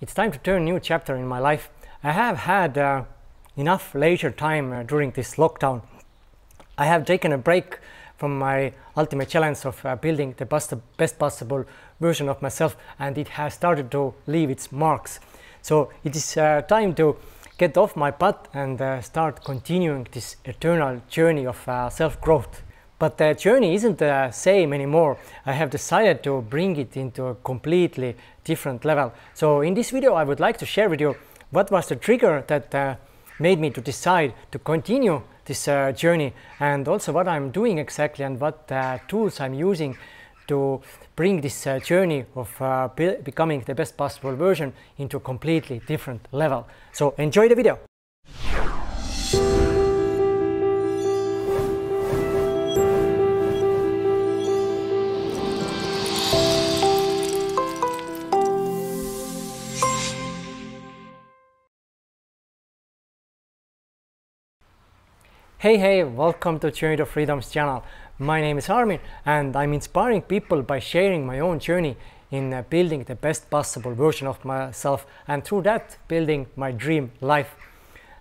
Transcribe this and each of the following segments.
It's time to turn a new chapter in my life. I have had enough leisure time during this lockdown. I have taken a break from my ultimate challenge of building the best possible version of myself, and it has started to leave its marks. So it is time to get off my butt and start continuing this eternal journey of self-growth. But the journey isn't the same anymore. I have decided to bring it into a completely different level. So in this video, I would like to share with you what was the trigger that made me to decide to continue this journey, and also what I'm doing exactly and what tools I'm using to bring this journey of becoming the best possible version into a completely different level. So enjoy the video. Hey, welcome to Journey to Freedoms channel. My name is Armin and I'm inspiring people by sharing my own journey in building the best possible version of myself, and through that building my dream life.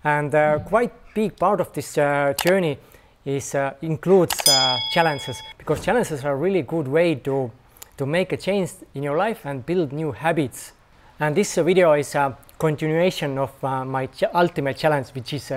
And quite big part of this journey is includes challenges, because challenges are a really good way to make a change in your life and build new habits. And this video is a continuation of my ultimate challenge, which is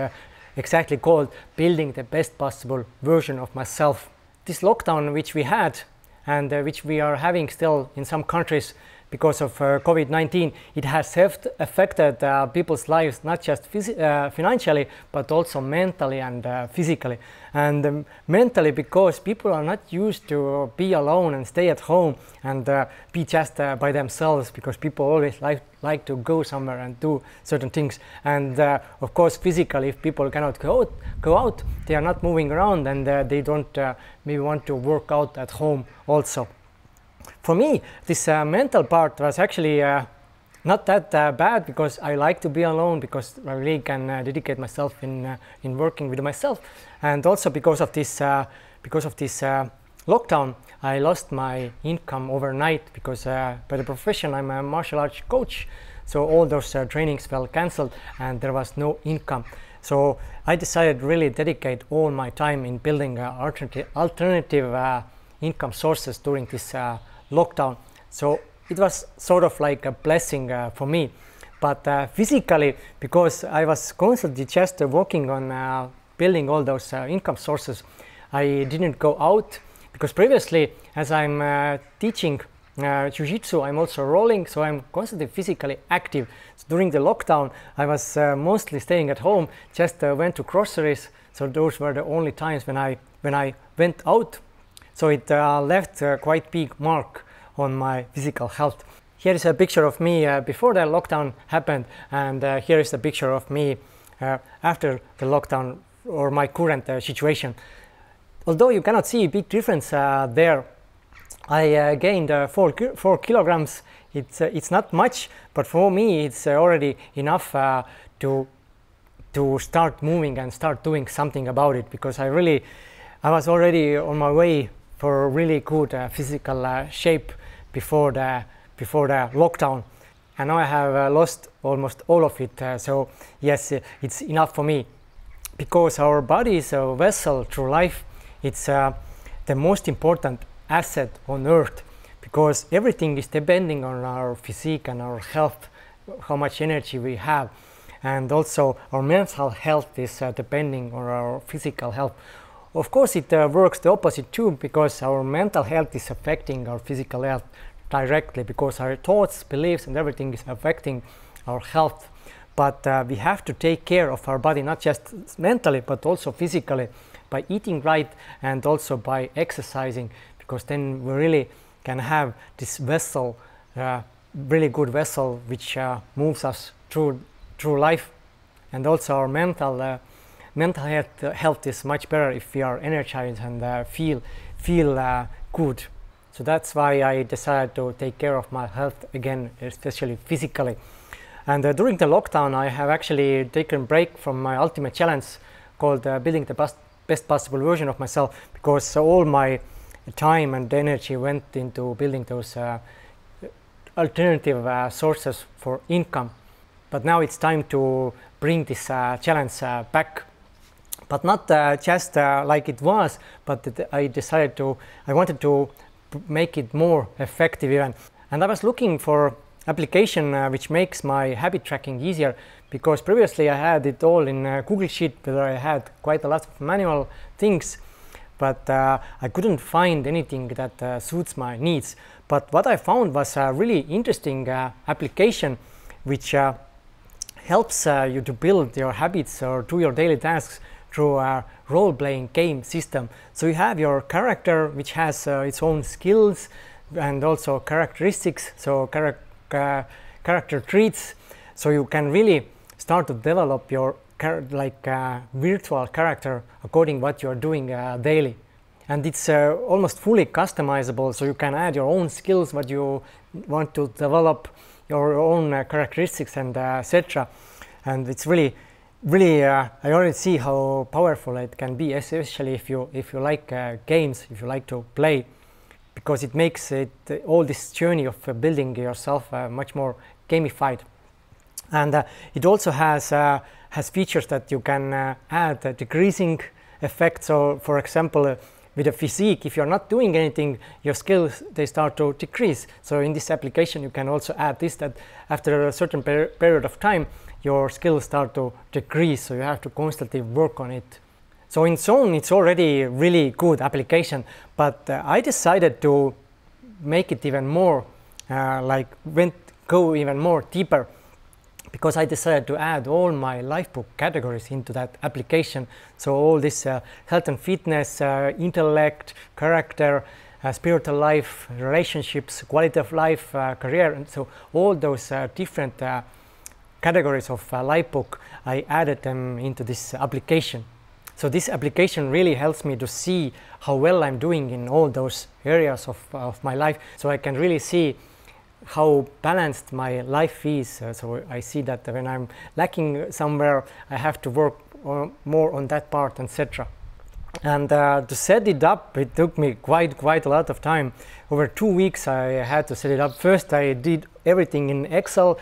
exactly called building the best possible version of myself. This lockdown which we had and which we are having still in some countries because of COVID-19, it has affected people's lives, not just financially, but also mentally and physically. And mentally, because people are not used to be alone and stay at home and be just by themselves, because people always like to go somewhere and do certain things. And of course, physically, if people cannot go out, they are not moving around, and they don't maybe want to work out at home also. For me, this mental part was actually not that bad, because I like to be alone, because I really can dedicate myself in working with myself, and also because of this lockdown, I lost my income overnight, because by the profession I'm a martial arts coach, so all those trainings fell cancelled and there was no income. So I decided to really dedicate all my time in building alternative income sources during this lockdown. So it was sort of like a blessing for me. But physically, because I was constantly just working on building all those income sources, I didn't go out, because previously, as I'm teaching jiu-jitsu, I'm also rolling, so I'm constantly physically active. So during the lockdown, I was mostly staying at home, just went to groceries, so those were the only times when I went out. So it left a quite big mark on my physical health. Here is a picture of me before the lockdown happened, and here is a picture of me after the lockdown, or my current situation. Although you cannot see a big difference there, I gained 4 kilograms. It's not much, but for me it's already enough to start moving and start doing something about it, because I was already on my way for a really good physical shape before the lockdown, and now I have lost almost all of it. So yes, it's enough for me, because our body is a vessel through life. It's the most important asset on earth, because everything is depending on our physique and our health, how much energy we have, and also our mental health is depending on our physical health. Of course, it works the opposite too, because our mental health is affecting our physical health directly, because our thoughts, beliefs, and everything is affecting our health. But we have to take care of our body, not just mentally, but also physically, by eating right and also by exercising, because then we really can have this vessel, really good vessel, which moves us through life. And also our mental health is much better if we are energized and feel good. So that's why I decided to take care of my health again, especially physically. And during the lockdown, I have actually taken a break from my ultimate challenge called building the best possible version of myself, because all my time and energy went into building those alternative sources for income. But now it's time to bring this challenge back. But not just like it was, but I wanted to make it more effective even. And I was looking for application which makes my habit tracking easier, because previously I had it all in Google Sheet, where I had quite a lot of manual things, but I couldn't find anything that suits my needs. But what I found was a really interesting application which helps you to build your habits or do your daily tasks through a role-playing game system. So you have your character, which has its own skills and also characteristics, so character traits. So you can really start to develop your virtual character according what you are doing daily. And it's almost fully customizable, so you can add your own skills, what you want to develop, your own characteristics, and etc. And it's really I already see how powerful it can be, especially if you like games, if you like to play, because it makes all this journey of building yourself much more gamified. And it also has features that you can add a decreasing effect. So for example, with a physique, if you're not doing anything, your skills, they start to decrease. So in this application you can also add this, that after a certain period of time your skills start to decrease, so you have to constantly work on it. So in Zone it's already a really good application, but I decided to make it even more go even more deeper, because I decided to add all my Lifebook categories into that application. So all this health and fitness, intellect, character, spiritual life, relationships, quality of life, career, and so all those different categories of Lifebook, I added them into this application. So this application really helps me to see how well I'm doing in all those areas of my life, so I can really see how balanced my life is. So I see that when I'm lacking somewhere, I have to work more on that part, etc. And to set it up, it took me quite a lot of time. Over 2 weeks I had to set it up. First I did everything in Excel.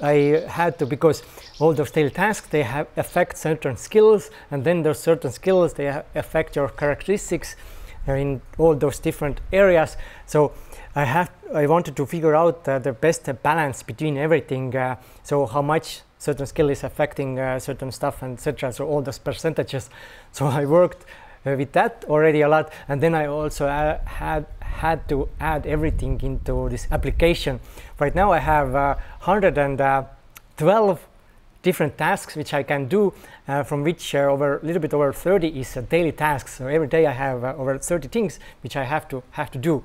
I had to, because all those daily tasks, they affect certain skills, and then those certain skills, they affect your characteristics in all those different areas. So I wanted to figure out the best balance between everything, so how much certain skill is affecting certain stuff, and etc. So all those percentages. So I worked with that already a lot, and then I also had to add everything into this application. Right now I have 112 different tasks which I can do, from which a little bit over 30 is daily tasks. So every day I have over 30 things which I have to do.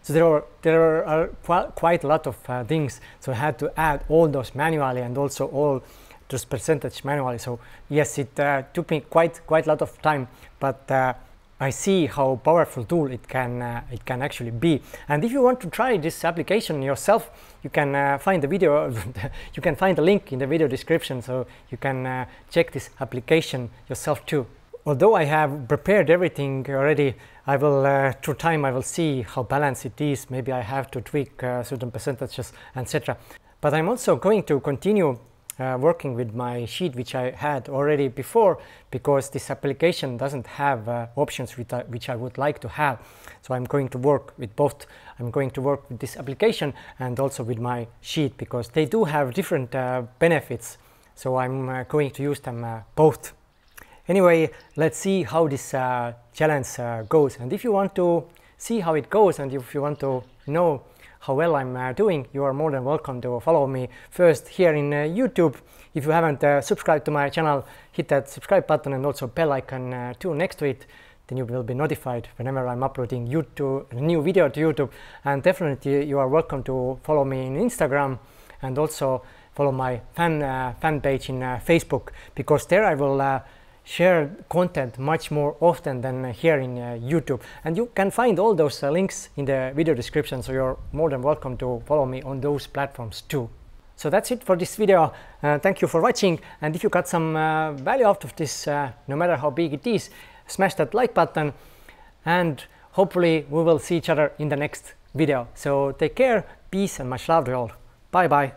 So there are quite a lot of things. So I had to add all those manually, and also all those percentage manually. So yes, it took me quite a lot of time, but I see how powerful tool it can actually be. And if you want to try this application yourself, you can find the video. You can find the link in the video description, so you can check this application yourself too. Although I have prepared everything already, I will through time I will see how balanced it is. Maybe I have to tweak certain percentages, etc. But I'm also going to continue working with my sheet which I had already before, because this application doesn't have options which I would like to have. So I'm going to work with both. I'm going to work with this application and also with my sheet, because they do have different benefits. So I'm going to use them both. Anyway, let's see how this challenge goes. And if you want to see how it goes, and if you want to know how well I'm doing, you are more than welcome to follow me first here in YouTube. If you haven't subscribed to my channel, hit that subscribe button and also bell icon too next to it. Then you will be notified whenever I'm uploading a new video to YouTube. And definitely you are welcome to follow me in Instagram, and also follow my fan page in Facebook, because there I will share content much more often than here in YouTube. And you can find all those links in the video description, so you're more than welcome to follow me on those platforms too. So that's it for this video. Thank you for watching, and if you got some value out of this, no matter how big it is, smash that like button, and hopefully we will see each other in the next video. So take care, Peace and much love to you all. Bye bye.